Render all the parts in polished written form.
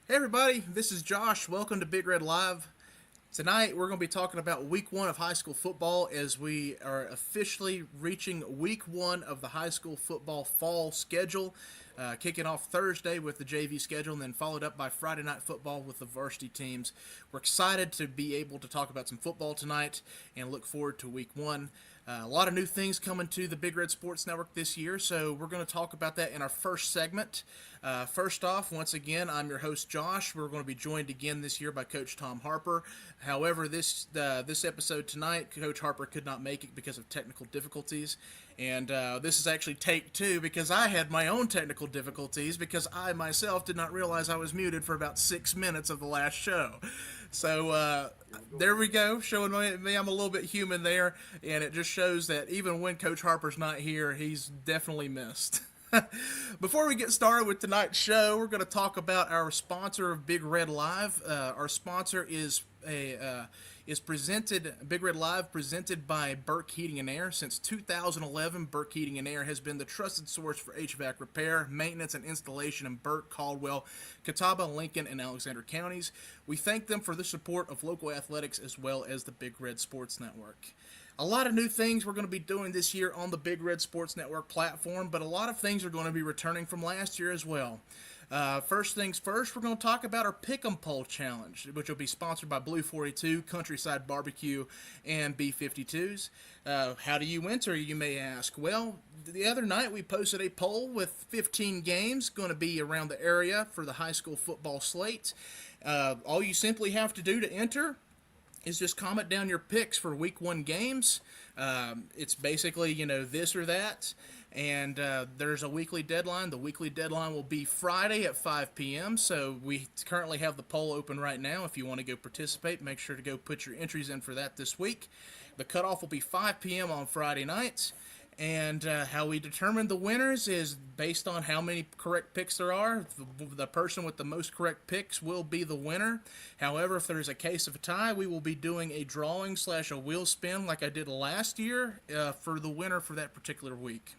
Hey everybody, this is Josh. Welcome to Big Red Live. Tonight we're going to be talking about week one of high school football as we are officially reaching week one of the high school football fall schedule. Kicking off Thursday with the JV schedule and then followed up by Friday night football with the varsity teams. We're excited to be able to talk about some football tonight and look forward to week one. A lot of new things coming to the Big Red Sports Network this year, so we're going to talk about that in our first segment. First off, once again, I'm your host Josh. We're going to be joined again this year by Coach Tom Harper. However, this episode tonight, Coach Harper could not make it because of technical difficulties, and this is actually take two because I had my own technical difficulties because I myself did not realize I was muted for about 6 minutes of the last show. So there we go, showing me I'm a little bit human there, and it just shows that even when Coach Harper's not here, he's definitely missed. Before we get started with tonight's show, we're going to talk about our sponsor of Big Red Live. Our sponsor is presented Big Red Live presented by Burke Heating and Air. Since 2011, Burke Heating and Air has been the trusted source for HVAC repair, maintenance, and installation in Burke, Caldwell, Catawba, Lincoln, and Alexander counties. We thank them for the support of local athletics as well as the Big Red Sports Network. A lot of new things we're going to be doing this year on the Big Red Sports Network platform, but a lot of things are going to be returning from last year as well. First things first, we're going to talk about our Pick'em Poll Challenge, which will be sponsored by Blue 42, Countryside Barbecue, and B-52s. How do you enter, you may ask? Well, the other night we posted a poll with 15 games going to be around the area for the high school football slate. All you simply have to do to enter is just comment down your picks for week one games. It's basically, this or that. And there's a weekly deadline. The weekly deadline will be Friday at 5 p.m. So we currently have the poll open right now. If you want to go participate, make sure to go put your entries in for that this week. The cutoff will be 5 p.m. on Friday nights. And how we determine the winners is based on how many correct picks there are. The person with the most correct picks will be the winner. However, if there's a case of a tie, we will be doing a drawing / a wheel spin like I did last year for the winner for that particular week.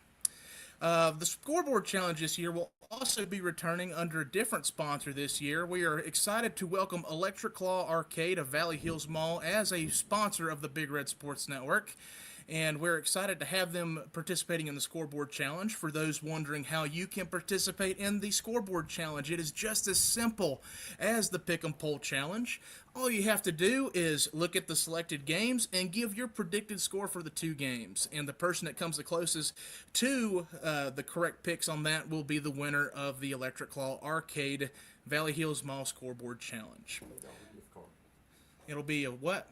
The scoreboard challenge this year will also be returning under a different sponsor this year. We are excited to welcome Electric Claw Arcade of Valley Hills Mall as a sponsor of the Big Red Sports Network. And we're excited to have them participating in the Scoreboard Challenge. For those wondering how you can participate in the Scoreboard Challenge, it is just as simple as the Pick'em Poll Challenge. All you have to do is look at the selected games and give your predicted score for the two games. And the person that comes the closest to the correct picks on that will be the winner of the Electric Claw Arcade Valley Hills Mall Scoreboard Challenge. It'll be a what?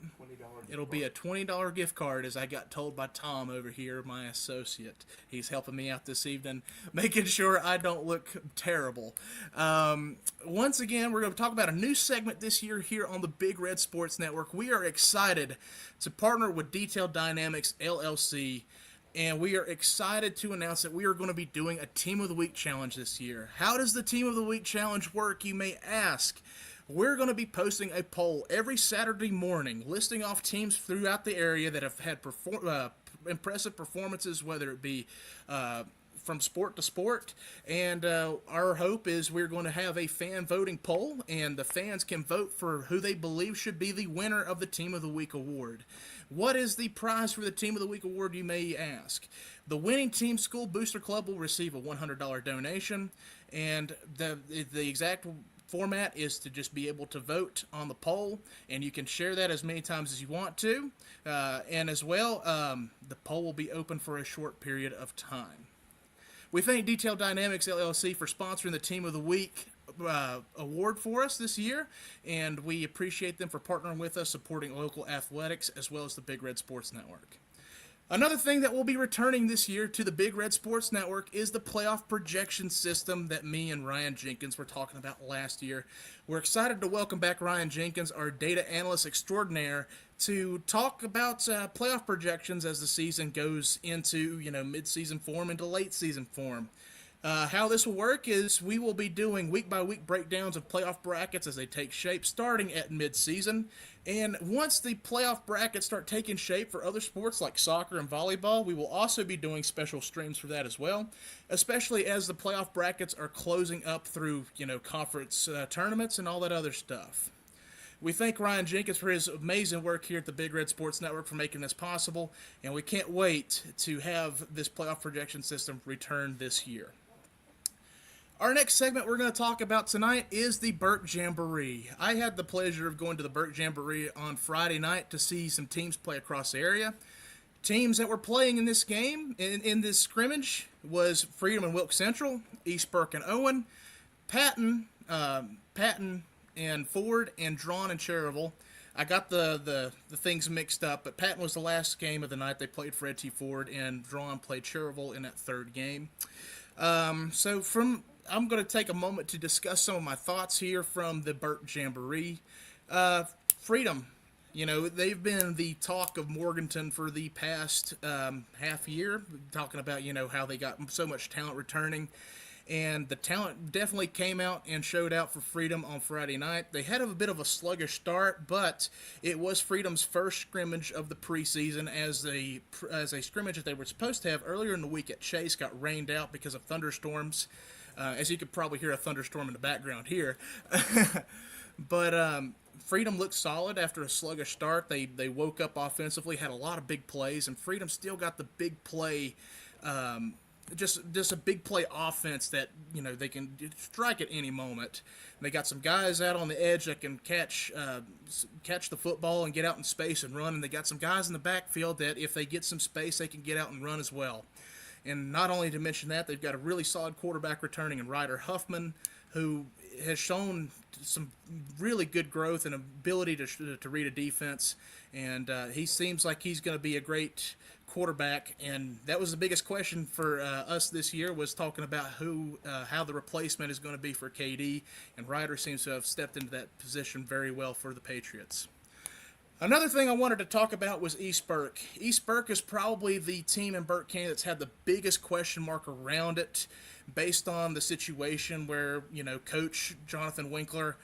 It'll be a $20 gift card, as I got told by Tom over here, my associate. He's helping me out this evening, making sure I don't look terrible. Once again, we're going to talk about a new segment this year here on the Big Red Sports Network. We are excited to partner with Detail Dynamics LLC, and we are excited to announce that we are going to be doing a Team of the Week challenge this year. How does the Team of the Week challenge work, you may ask? We're going to be posting a poll every Saturday morning listing off teams throughout the area that have had impressive performances, whether it be from sport to sport. And our hope is we're going to have a fan voting poll, and the fans can vote for who they believe should be the winner of the Team of the Week award. What is the prize for the Team of the Week award, you may ask? The winning team school booster club will receive a $100 donation, and the exact format is to just be able to vote on the poll, and you can share that as many times as you want to. And as well, the poll will be open for a short period of time. We thank Detail Dynamics LLC for sponsoring the Team of the Week award for us this year, and we appreciate them for partnering with us, supporting local athletics as well as the Big Red Sports Network. Another thing that will be returning this year to the Big Red Sports Network is the playoff projection system that me and Ryan Jenkins were talking about last year. We're excited to welcome back Ryan Jenkins, our data analyst extraordinaire, to talk about playoff projections as the season goes into, midseason form into late season form. How this will work is we will be doing week-by-week breakdowns of playoff brackets as they take shape, starting at midseason. And once the playoff brackets start taking shape for other sports like soccer and volleyball, we will also be doing special streams for that as well, especially as the playoff brackets are closing up through, conference tournaments and all that other stuff. We thank Ryan Jenkins for his amazing work here at the Big Red Sports Network for making this possible, and we can't wait to have this playoff projection system return this year. Our next segment we're going to talk about tonight is the Burke Jamboree. I had the pleasure of going to the Burke Jamboree on Friday night to see some teams play across the area. Teams that were playing in this game, in this scrimmage, was Freedom and Wilkes Central, East Burke and Owen, Patton and Foard, and Draughn and Cherryville. I got the things mixed up, but Patton was the last game of the night. They played Fred T. Foard, and Draughn played Cherryville in that third game. I'm going to take a moment to discuss some of my thoughts here from the Burke Jamboree. Freedom, they've been the talk of Morganton for the past half year, talking about, how they got so much talent returning. And the talent definitely came out and showed out for Freedom on Friday night. They had a bit of a sluggish start, but it was Freedom's first scrimmage of the preseason as a scrimmage that they were supposed to have earlier in the week at Chase got rained out because of thunderstorms. As you could probably hear a thunderstorm in the background here. But Freedom looked solid after a sluggish start. They woke up offensively, had a lot of big plays, and Freedom still got the big play, just a big play offense that, they can strike at any moment. They got some guys out on the edge that can catch the football and get out in space and run, and they got some guys in the backfield that if they get some space, they can get out and run as well. And not only to mention that, they've got a really solid quarterback returning in Ryder Huffman, who has shown some really good growth and ability to read a defense. And he seems like he's going to be a great quarterback. And that was the biggest question for us this year, was talking about how the replacement is going to be for KD. And Ryder seems to have stepped into that position very well for the Patriots. Another thing I wanted to talk about was East Burke. East Burke is probably the team in Burke County that's had the biggest question mark around it, based on the situation where, Coach Jonathan Winkler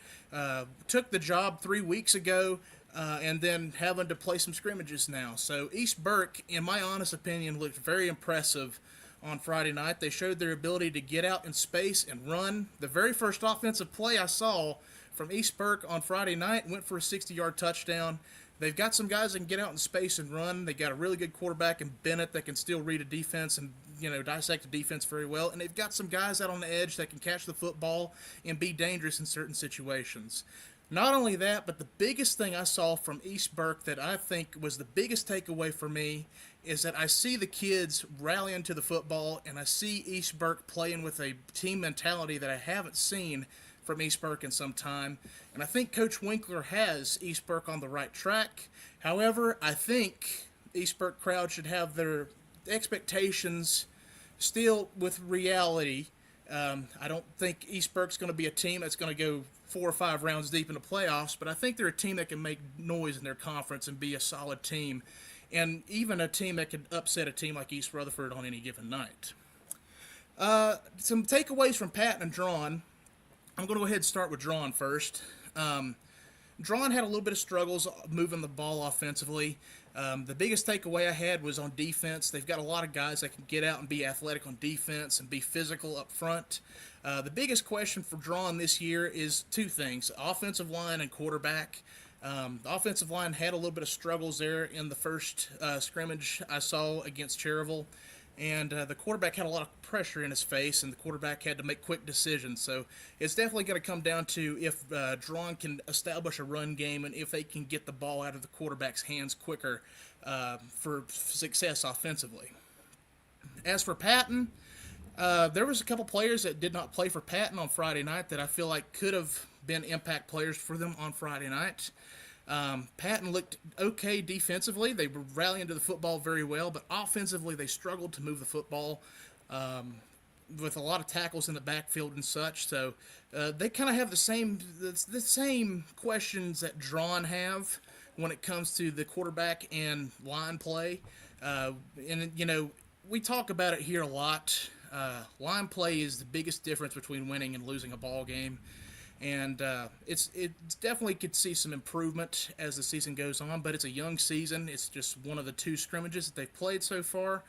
took the job 3 weeks ago and then having to play some scrimmages now. So East Burke, in my honest opinion, looked very impressive on Friday night. They showed their ability to get out in space and run. The very first offensive play I saw from East Burke on Friday night went for a 60-yard touchdown. They've got some guys that can get out in space and run. They got a really good quarterback in Bennett that can still read a defense and, dissect a defense very well. And they've got some guys out on the edge that can catch the football and be dangerous in certain situations. Not only that, but the biggest thing I saw from East Burke that I think was the biggest takeaway for me is that I see the kids rallying to the football, and I see East Burke playing with a team mentality that I haven't seen from East Burke in some time. And I think Coach Winkler has East Burke on the right track. However, I think East Burke crowd should have their expectations still with reality. I don't think East Burke's going to be a team that's going to go 4 or 5 rounds deep in the playoffs, but I think they're a team that can make noise in their conference and be a solid team, and even a team that could upset a team like East Rutherford on any given night. Some takeaways from Patton and Draughn. I'm going to go ahead and start with Draughn first. Draughn had a little bit of struggles moving the ball offensively. The biggest takeaway I had was on defense. They've got a lot of guys that can get out and be athletic on defense and be physical up front. The biggest question for Draughn this year is 2 things: offensive line and quarterback. The offensive line had a little bit of struggles there in the first scrimmage I saw against Cherryville. And the quarterback had a lot of pressure in his face, and the quarterback had to make quick decisions. So it's definitely going to come down to if Draughn can establish a run game and if they can get the ball out of the quarterback's hands quicker for success offensively. As for Patton, there was a couple players that did not play for Patton on Friday night that I feel like could have been impact players for them on Friday night. Patton looked okay defensively. They were rallying to the football very well, but offensively they struggled to move the football with a lot of tackles in the backfield and such. So they kind of have the same questions that Draughn have when it comes to the quarterback and line play. And we talk about it here a lot. Line play is the biggest difference between winning and losing a ball game, and it's definitely could see some improvement as the season goes on. But it's a young season. It's just one of the 2 scrimmages that they've played so far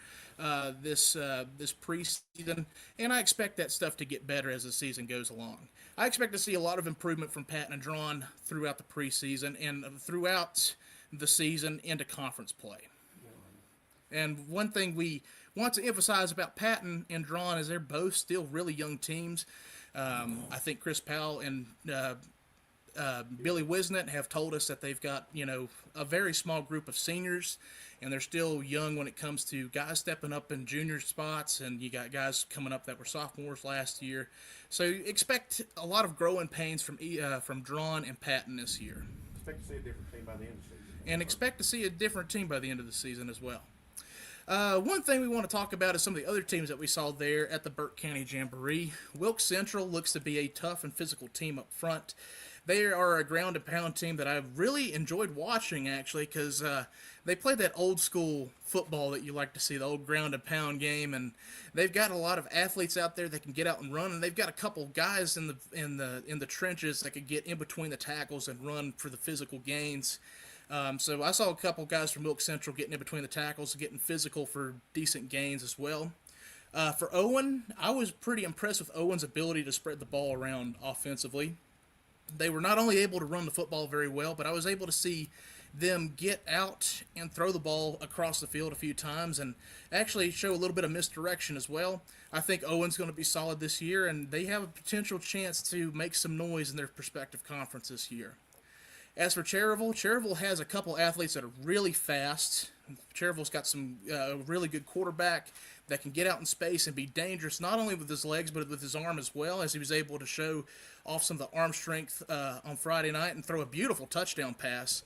this preseason, and I expect that stuff to get better as the season goes along. I expect to see a lot of improvement from Patton and Draughn throughout the preseason and throughout the season into conference play. And one thing we want to emphasize about Patton and Draughn is they're both still really young teams. I think Chris Powell and Billy Wisnett have told us that they've got, a very small group of seniors, and they're still young when it comes to guys stepping up in junior spots, and you got guys coming up that were sophomores last year. So expect a lot of growing pains from Draughn and Patton this year. Expect to see a different team by the end of the season. And expect to see a different team by the end of the season as well. One thing we want to talk about is some of the other teams that we saw there at the Burke County Jamboree. Wilkes Central looks to be a tough and physical team up front. They are a ground and pound team that I've really enjoyed watching, actually, because they play that old school football that you like to see, the old ground and pound game, and they've got a lot of athletes out there that can get out and run, and they've got a couple guys in the trenches that could get in between the tackles and run for the physical gains. So I saw a couple guys from Wilkes Central getting in between the tackles, getting physical for decent gains as well. For Owen, I was pretty impressed with Owen's ability to spread the ball around offensively. They were not only able to run the football very well, but I was able to see them get out and throw the ball across the field a few times and actually show a little bit of misdirection as well. I think Owen's going to be solid this year, and they have a potential chance to make some noise in their respective conference this year. As for Cherryville has a couple athletes that are really fast. Cherryville's got some really good quarterback that can get out in space and be dangerous, not only with his legs, but with his arm as well, as he was able to show off some of the arm strength on Friday night and throw a beautiful touchdown pass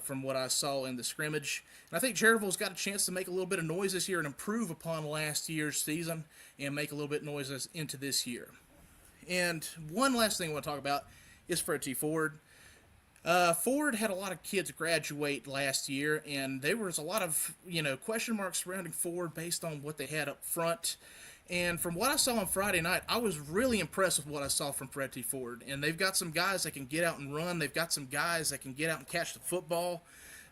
from what I saw in the scrimmage. And I think Cherryville's got a chance to make a little bit of noise this year and improve upon last year's season and make a little bit of noise into this year. And one last thing I want to talk about is Fred T. Foard. Foard had a lot of kids graduate last year, and there was a lot of, question marks surrounding Foard based on what they had up front. And from what I saw on Friday night, I was really impressed with what I saw from Fred T. Foard. And they've got some guys that can get out and run. They've got some guys that can get out and catch the football.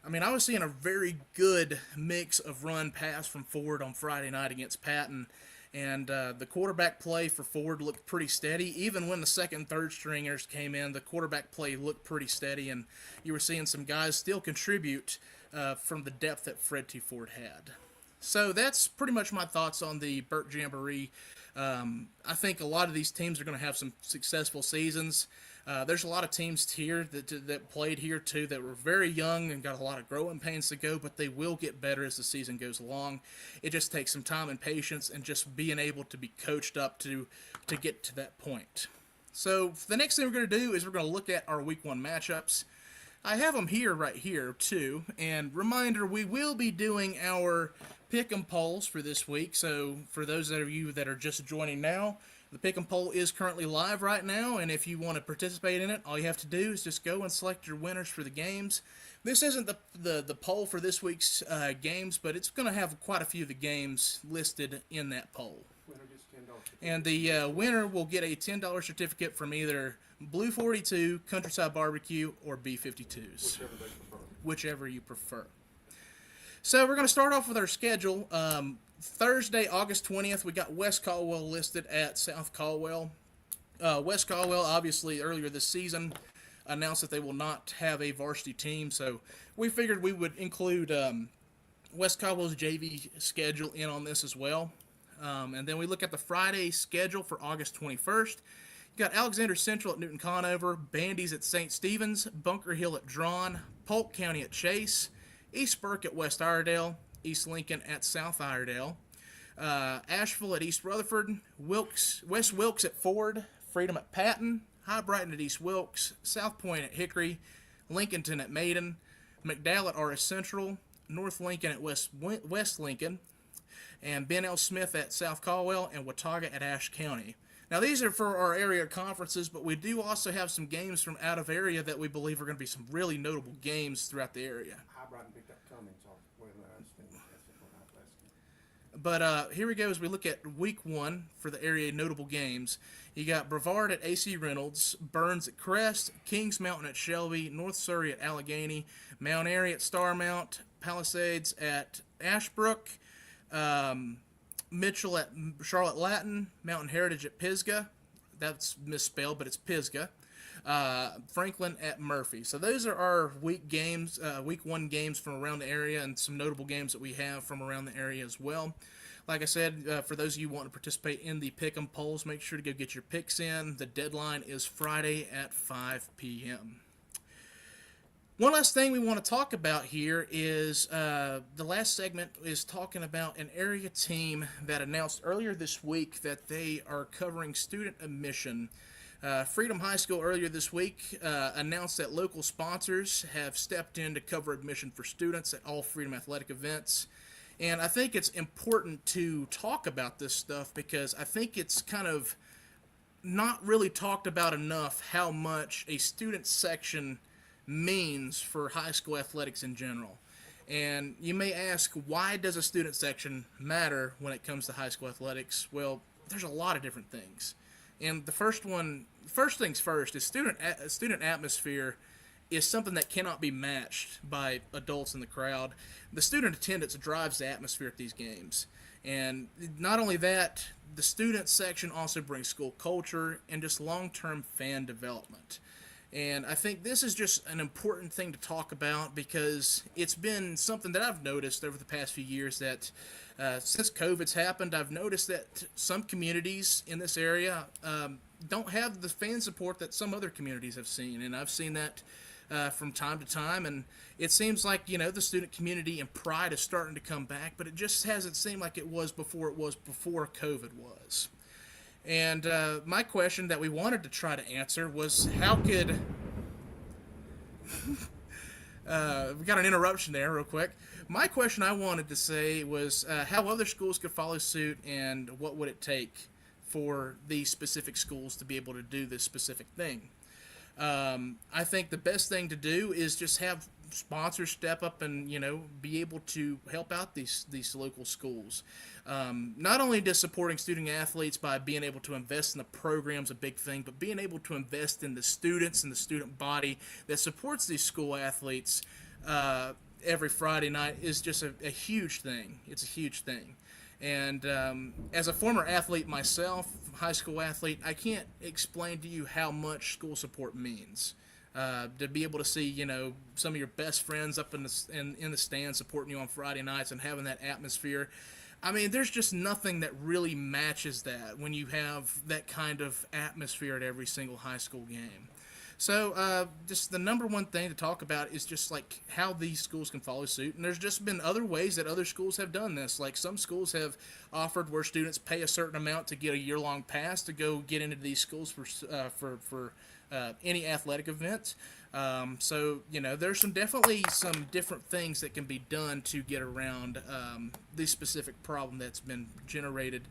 I mean, I was seeing a very good mix of run-pass from Foard on Friday night against Patton. And the quarterback play for Foard looked pretty steady. Even when the second and third stringers came in, the quarterback play looked pretty steady, and you were seeing some guys still contribute from the depth that Fred T. Foard had. So that's pretty much my thoughts on the Burke Jamboree. I think a lot of these teams are going to have some successful seasons. There's a lot of teams here that played here too that were very young and got a lot of growing pains to go, but they will get better as the season goes along. It just takes some time and patience and just being able to be coached up to get to that point. So the next thing we're going to do is we're going to look at our Week 1 matchups. I have them here right here too, and reminder, we will be doing our pick'em polls for this week. So for those of you that are just joining now, the pick'em poll is currently live right now, and if you want to participate in it, all you have to do is just go and select your winners for the games. This isn't the poll for this week's games, but it's going to have quite a few of the games listed in that poll. Winner gets $10. And the winner will get a $10 certificate from either Blue 42, Countryside Barbecue, or B52s. Whichever you prefer. So we're going to start off with our schedule. Thursday, August 20th, we got West Caldwell listed at South Caldwell. West Caldwell, obviously, earlier this season, announced that they will not have a varsity team, so we figured we would include West Caldwell's JV schedule in on this as well. And then we look at the Friday schedule for August 21st. You got Alexander Central at Newton Conover, Bandy's at St. Stephen's, Bunker Hill at Draughn, Polk County at Chase, East Burke at West Iredell, East Lincoln at South Iredell, Asheville at East Rutherford, West Wilkes at Foard, Freedom at Patton, High Brighton at East Wilkes, South Point at Hickory, Lincolnton at Maiden, McDowell at RS Central, North Lincoln at West Lincoln, and Ben L. Smith at South Caldwell, and Watauga at Ashe County. Now, these are for our area conferences, but we do also have some games from out of area that we believe are going to be some really notable games throughout the area. High Brighton picked up Cummings. But here we go as we look at week 1 for the area notable games. You got Brevard at AC Reynolds, Burns at Crest, Kings Mountain at Shelby, North Surrey at Allegheny, Mount Airy at Starmount, Palisades at Ashbrook, Mitchell at Charlotte Latin, Mountain Heritage at Pisgah. That's misspelled, but it's Pisgah. Franklin at Murphy. So those are our week 1 games from around the area, and some notable games that we have from around the area as well. Like I said, for those of you who want to participate in the Pick'em polls, make sure to go get your picks in. The deadline is Friday at 5 p.m. One last thing we want to talk about here is the last segment is talking about an area team that announced earlier this week that they are covering student admission. Freedom High School earlier this week announced that local sponsors have stepped in to cover admission for students at all Freedom Athletic events. And I think it's important to talk about this stuff because I think it's kind of not really talked about enough how much a student section means for high school athletics in general. And you may ask, why does a student section matter when it comes to high school athletics? Well, there's a lot of different things. And the first things first is student atmosphere is something that cannot be matched by adults in the crowd. The student attendance drives the atmosphere at these games. And not only that, the student section also brings school culture and just long-term fan development. And I think this is just an important thing to talk about because it's been something that I've noticed over the past few years that since COVID's happened, I've noticed that some communities in this area don't have the fan support that some other communities have seen. And I've seen that from time to time, and it seems like, the student community and pride is starting to come back, but it just hasn't seemed like it was before COVID was. And my question that we wanted to try to answer was, how could... we got an interruption there real quick. My question I wanted to say was how other schools could follow suit and what would it take for these specific schools to be able to do this specific thing. I think the best thing to do is just have sponsors step up and, be able to help out these local schools. Not only just supporting student athletes by being able to invest in the program's a big thing, but being able to invest in the students and the student body that supports these school athletes every Friday night is just a huge thing. It's a huge thing. And as a former athlete myself, high school athlete, I can't explain to you how much school support means. To be able to see, some of your best friends up in the stands supporting you on Friday nights and having that atmosphere. I mean, there's just nothing that really matches that when you have that kind of atmosphere at every single high school game. So just the number one thing to talk about is just like how these schools can follow suit. And there's just been other ways that other schools have done this. Like some schools have offered where students pay a certain amount to get a year-long pass to go get into these schools for any athletic event. So, there's definitely some different things that can be done to get around the specific problem that's been generated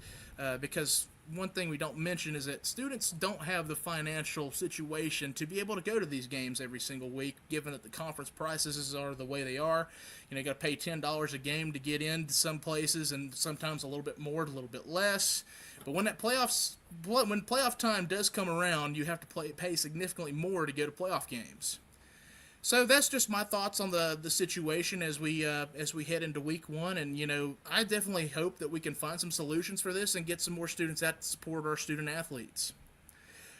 because one thing we don't mention is that students don't have the financial situation to be able to go to these games every single week, given that the conference prices are the way they are. You got to pay $10 a game to get into some places, and sometimes a little bit more, a little bit less. But when playoff time does come around, you have to pay significantly more to go to playoff games. So that's just my thoughts on the situation as we head into week 1, and I definitely hope that we can find some solutions for this and get some more students out to support our student athletes.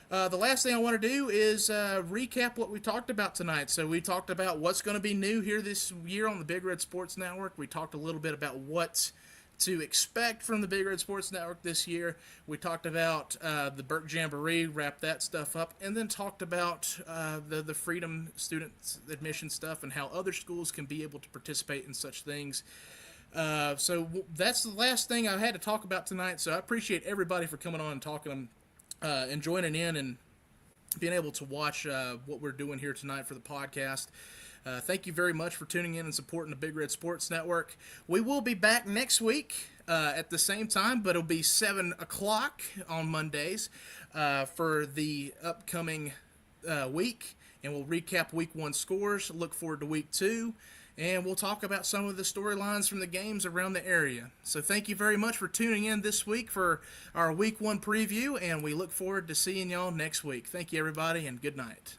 The last thing I want to do is recap what we talked about tonight. So we talked about what's going to be new here this year on the Big Red Sports Network. We talked a little bit about what to expect from the Big Red Sports Network this year. We talked about the Burke Jamboree, wrapped that stuff up, and then talked about the Freedom student admission stuff and how other schools can be able to participate in such things. So that's the last thing I had to talk about tonight. So I appreciate everybody for coming on and talking and joining in and being able to watch what we're doing here tonight for the podcast. Thank you very much for tuning in and supporting the Big Red Sports Network. We will be back next week at the same time, but it'll be 7 o'clock on Mondays for the upcoming week, and we'll recap week 1 scores, look forward to week 2, and we'll talk about some of the storylines from the games around the area. So thank you very much for tuning in this week for our Week 1 preview, and we look forward to seeing y'all next week. Thank you, everybody, and good night.